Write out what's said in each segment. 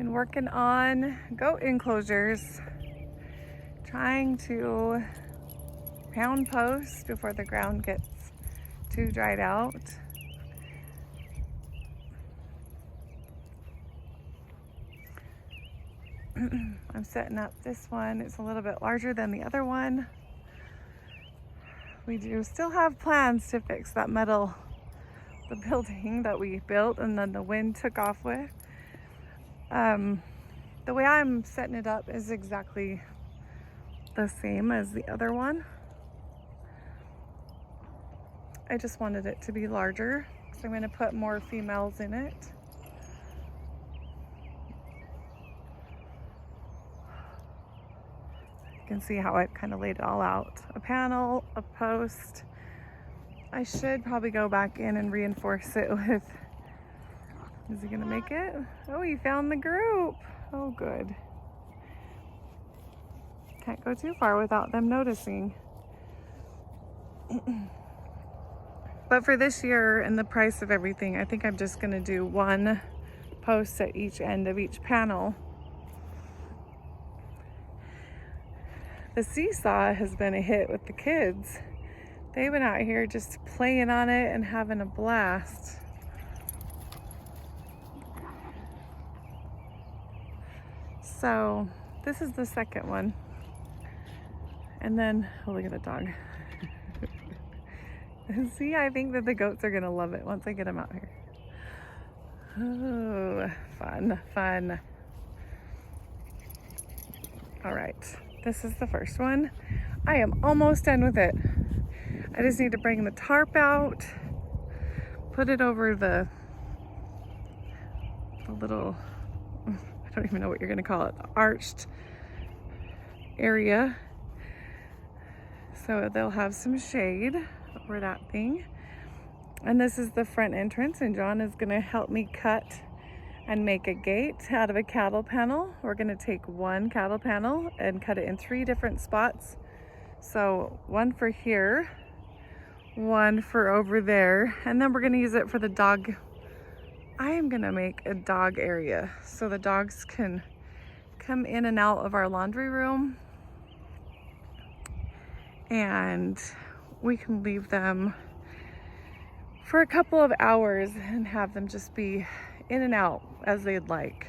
Been working on goat enclosures, trying to pound post before the ground gets too dried out. I'm setting up this one. It's a little bit larger than the other one. We do still have plans to fix that the building that we built and then the wind took off with. The way I'm setting it up is exactly the same as the other one. I just wanted it to be larger, so I'm going to put more females in it. You can see how I've kind of laid it all out. A panel, a post. I should probably go back in and reinforce it with, is he gonna make it? Oh, he found the group. Oh, good. Can't go too far without them noticing. But for this year and the price of everything, I think I'm just gonna do one post at each end of each panel. The seesaw has been a hit with the kids. They've been out here just playing on it and having a blast. So this is the second one. And then, oh, look at the dog. See, I think that the goats are gonna love it once I get them out here. Oh, fun, fun. All right, this is the first one. I am almost done with it. I just need to bring the tarp out, put it over the little, I don't even know what you're gonna call it, arched area. So they'll have some shade over that thing. And this is the front entrance, and John is gonna help me cut and make a gate out of a cattle panel. We're gonna take one cattle panel and cut it in 3 different spots. So one for here, one for over there, and then we're gonna use it for the dog. I am gonna make a dog area so the dogs can come in and out of our laundry room, and we can leave them for a couple of hours and have them just be in and out as they'd like.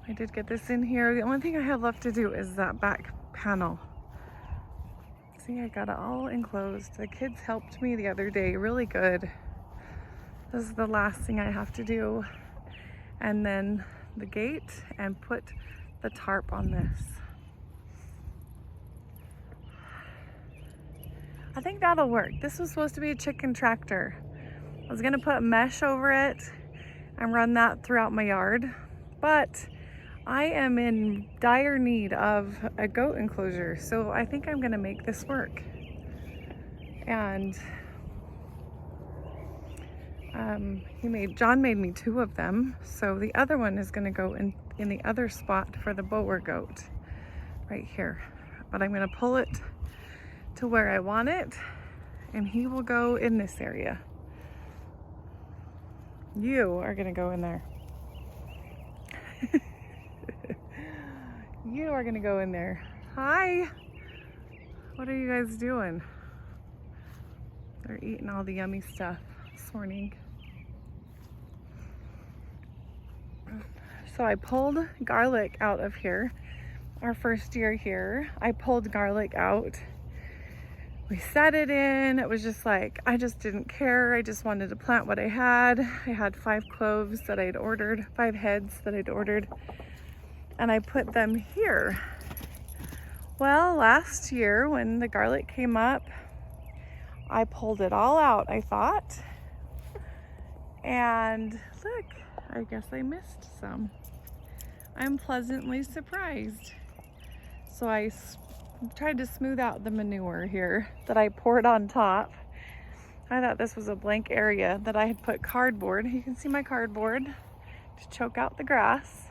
I did get this in here. The only thing I have left to do is that back panel. See, I got it all enclosed. The kids helped me the other day really good. This is the last thing I have to do. And then the gate and put the tarp on this. I think that'll work. This was supposed to be a chicken tractor. I was gonna put mesh over it and run that throughout my yard, but I am in dire need of a goat enclosure, so I think I'm gonna make this work. And John made me 2 of them, so the other one is gonna go in the other spot for the Boer goat, right here. But I'm gonna pull it to where I want it, and he will go in this area. You are gonna go in there. You are gonna go in there. Hi. What are you guys doing? They're eating all the yummy stuff this morning. So I pulled garlic out of here. Our first year here, I pulled garlic out. We set it in. It was just like, I just didn't care. I just wanted to plant what I had. I had 5 cloves that I'd ordered, 5 heads that I'd ordered, and I put them here. Well, last year when the garlic came up, I pulled it all out, I thought. And look, I guess I missed some. I'm pleasantly surprised. So I tried to smooth out the manure here that I poured on top. I thought this was a blank area that I had put cardboard. You can see my cardboard to choke out the grass.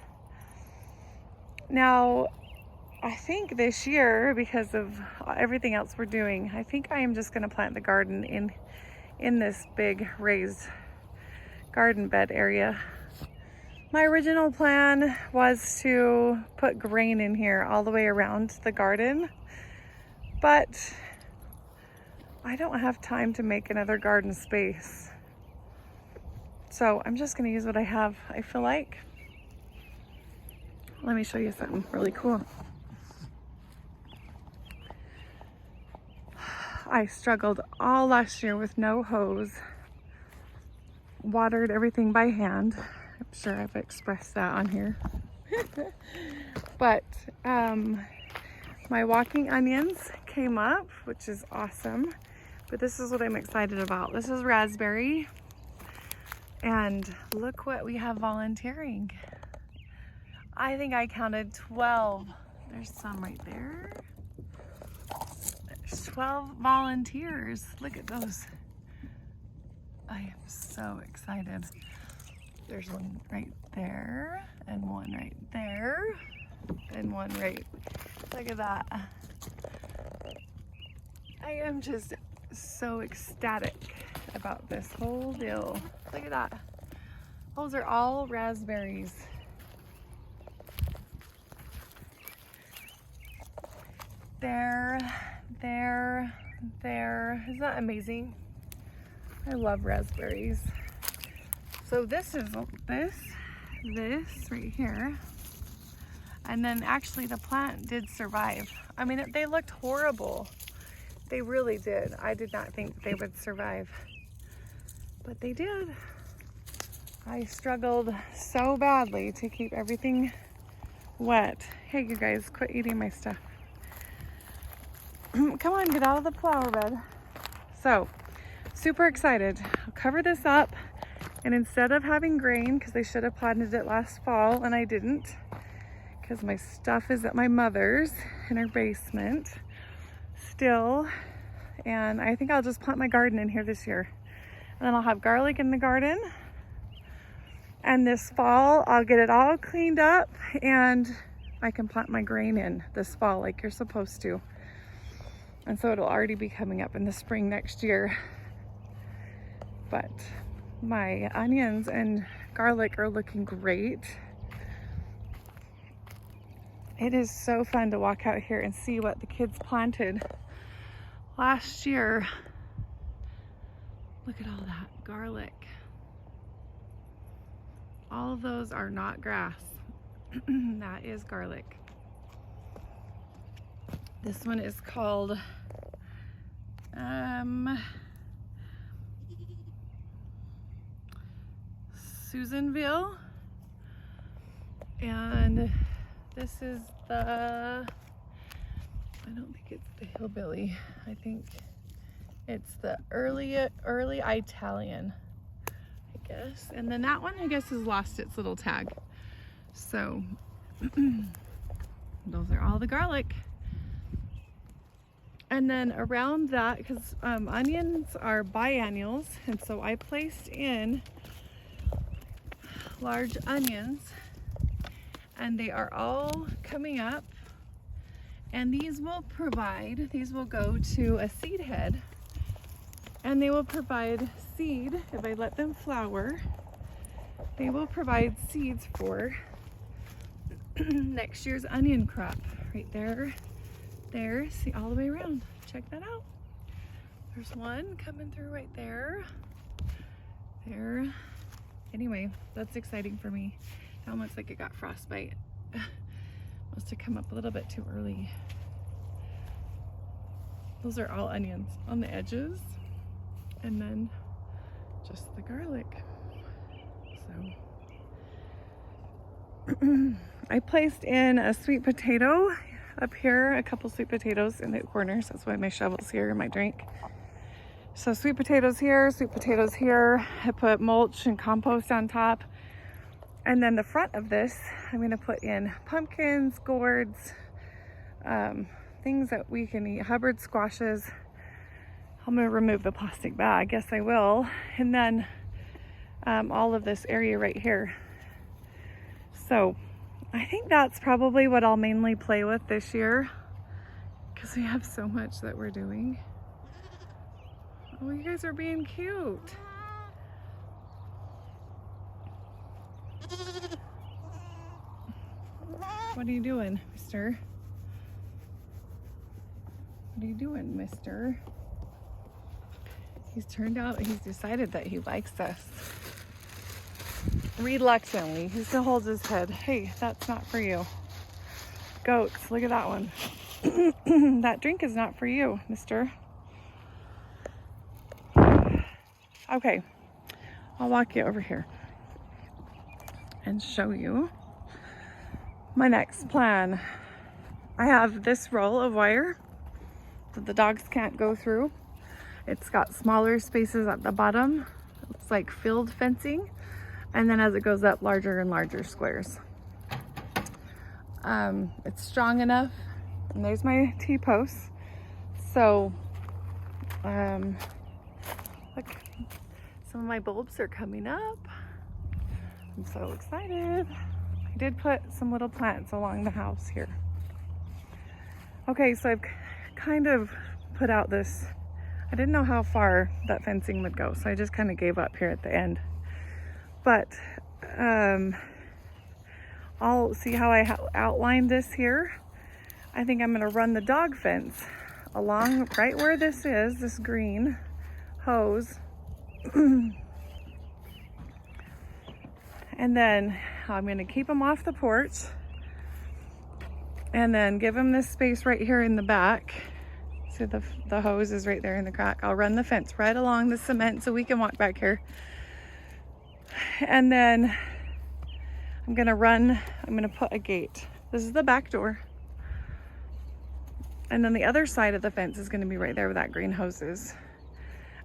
Now, I think this year, because of everything else we're doing, I think I am just gonna plant the garden in this big raised garden bed area. My original plan was to put grain in here all the way around the garden, but I don't have time to make another garden space. So I'm just gonna use what I have, I feel like. Let me show you something really cool. I struggled all last year with no hose, watered everything by hand. I'm sure I've expressed that on here. But my walking onions came up, which is awesome. But this is what I'm excited about. This is raspberry. And look what we have volunteering. I think I counted 12. There's some right there. There's 12 volunteers. Look at those. I am so excited. There's one right there, and one right there, and one right. Look at that. I am just so ecstatic about this whole deal. Look at that. Those are all raspberries. There. Isn't that amazing? I love raspberries. So this is this right here. And then actually the plant did survive. I mean, they looked horrible. They really did. I did not think they would survive, but they did. I struggled so badly to keep everything wet. Hey, you guys, quit eating my stuff. Come on, get out of the flower bed. So, super excited. I'll cover this up, and instead of having grain, because I should have planted it last fall and I didn't, because my stuff is at my mother's in her basement still, and I think I'll just plant my garden in here this year. And then I'll have garlic in the garden, and this fall I'll get it all cleaned up and I can plant my grain in this fall like you're supposed to. And so it'll already be coming up in the spring next year. But my onions and garlic are looking great. It is so fun to walk out here and see what the kids planted last year. Look at all that garlic. All of those are not grass. That is garlic. This one is called Susanville, and this is the, I don't think it's the hillbilly. I think it's the early Italian, I guess. And then that one, I guess, has lost its little tag. So those are all the garlic. And then around that, because onions are biennials, and so I placed in large onions, and they are all coming up, and these will go to a seed head, and they will provide seed. If I let them flower, they will provide seeds for next year's onion crop. Right there, see, all the way around. Check that out. There's one coming through right there. Anyway, that's exciting for me. It almost looks like it got frostbite. Must have come up a little bit too early. Those are all onions on the edges, and then just the garlic. So I placed in a sweet potato up here, a couple sweet potatoes in the corners. That's why my shovel's here and my drink. So sweet potatoes here, sweet potatoes here. I put mulch and compost on top. And then the front of this, I'm gonna put in pumpkins, gourds, things that we can eat, Hubbard squashes. I'm gonna remove the plastic bag, yes I will. And then all of this area right here. So I think that's probably what I'll mainly play with this year, because we have so much that we're doing. Oh, you guys are being cute. What are you doing, mister? What are you doing, mister? He's decided that he likes us. Reluctantly, he still holds his head. Hey, that's not for you. Goats, look at that one. That drink is not for you, mister. Okay, I'll walk you over here and show you my next plan. I have this roll of wire that the dogs can't go through. It's got smaller spaces at the bottom. It's like field fencing. And then as it goes up, larger and larger squares. It's strong enough. And there's my T-posts. So, look, some of my bulbs are coming up. I'm so excited. I did put some little plants along the house here. Okay, so I've kind of put out this, I didn't know how far that fencing would go, so I just kind of gave up here at the end. But I'll see how I outlined this here. I think I'm gonna run the dog fence along right where this is, this green hose. And then I'm gonna keep them off the porch and then give them this space right here in the back. So the hose is right there in the crack. I'll run the fence right along the cement so we can walk back here. And then I'm gonna put a gate. This is the back door. And then the other side of the fence is gonna be right there where that green hose is.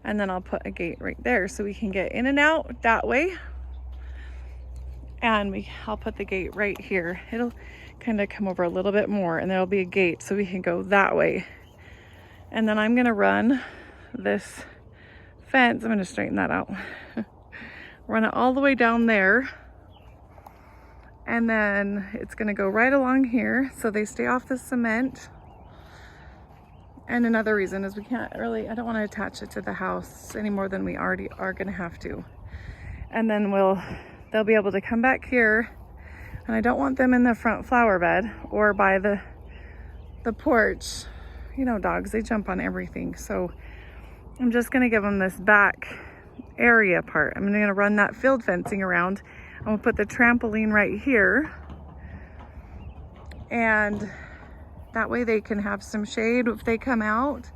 And then I'll put a gate right there so we can get in and out that way. And I'll put the gate right here. It'll kind of come over a little bit more and there'll be a gate so we can go that way. And then I'm gonna run this fence. I'm gonna straighten that out. Run it all the way down there. And then it's gonna go right along here so they stay off the cement. And another reason is I don't want to attach it to the house any more than we already are gonna have to. And then they'll be able to come back here. And I don't want them in the front flower bed or by the porch. You know, dogs, they jump on everything. So I'm just gonna give them this back area part. I'm gonna run that field fencing around. I'm gonna put the trampoline right here. And that way they can have some shade if they come out.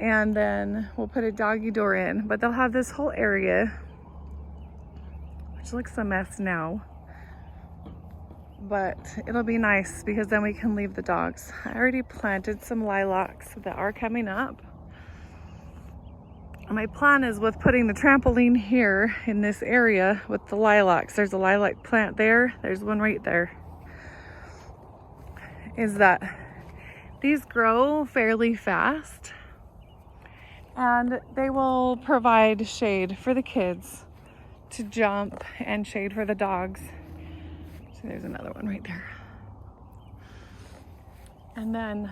And then we'll put a doggy door in, but they'll have this whole area, which looks a mess now. But it'll be nice because then we can leave the dogs. I already planted some lilacs that are coming up. My plan is with putting the trampoline here in this area with the lilacs. There's a lilac plant there. There's one right there. Is that these grow fairly fast and they will provide shade for the kids to jump and shade for the dogs. So there's another one right there. And then,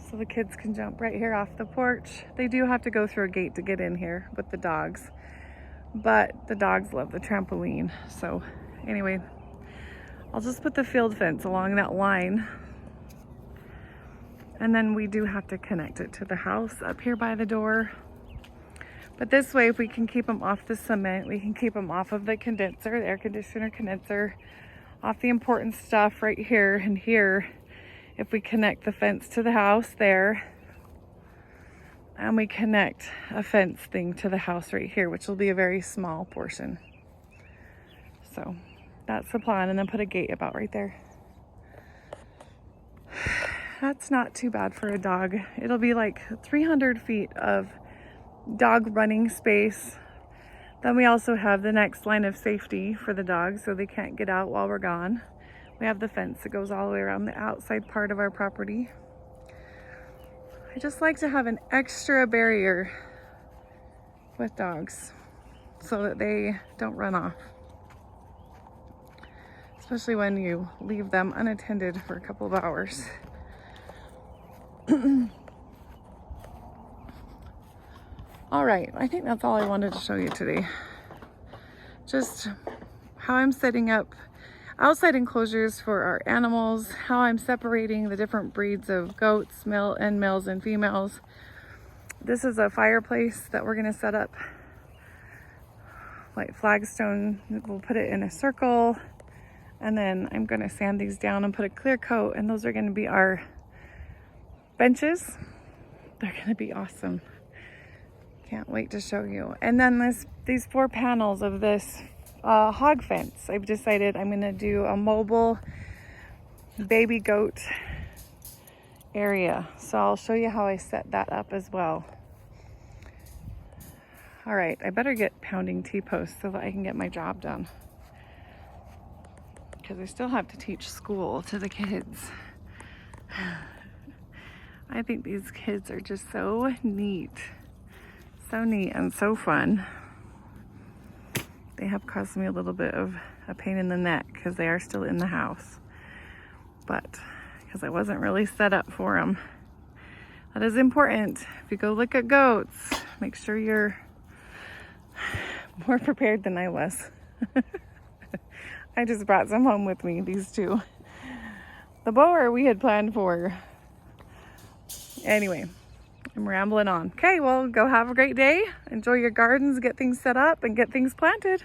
so the kids can jump right here off the porch. They do have to go through a gate to get in here with the dogs, but the dogs love the trampoline. So anyway, I'll just put the field fence along that line. And then we do have to connect it to the house up here by the door. But this way, if we can keep them off the cement, we can keep them off of the condenser, the air conditioner condenser, off the important stuff right here and here. If we connect the fence to the house there, and we connect a fence thing to the house right here, which will be a very small portion. So that's the plan, and then put a gate about right there. That's not too bad for a dog. It'll be like 300 feet of dog running space. Then we also have the next line of safety for the dogs so they can't get out while we're gone. We have the fence that goes all the way around the outside part of our property. I just like to have an extra barrier with dogs so that they don't run off. Especially when you leave them unattended for a couple of hours. All right, I think that's all I wanted to show you today. Just how I'm setting up. outside enclosures for our animals, how I'm separating the different breeds of goats, males and females. This is a fireplace that we're gonna set up, like flagstone. We'll put it in a circle, and then I'm gonna sand these down and put a clear coat, and those are gonna be our benches. They're gonna be awesome. Can't wait to show you. And then these 4 panels of this hog fence. I've decided I'm gonna do a mobile baby goat area. So I'll show you how I set that up as well. All right, I better get pounding T-posts so that I can get my job done, because I still have to teach school to the kids. I think these kids are just so neat. So neat and so fun. They have caused me a little bit of a pain in the neck because they are still in the house. But because I wasn't really set up for them. That is important. If you go look at goats, make sure you're more prepared than I was. I just brought some home with me, these 2. The bower we had planned for. Anyway, I'm rambling on. Okay, well, go have a great day. Enjoy your gardens, get things set up, and get things planted.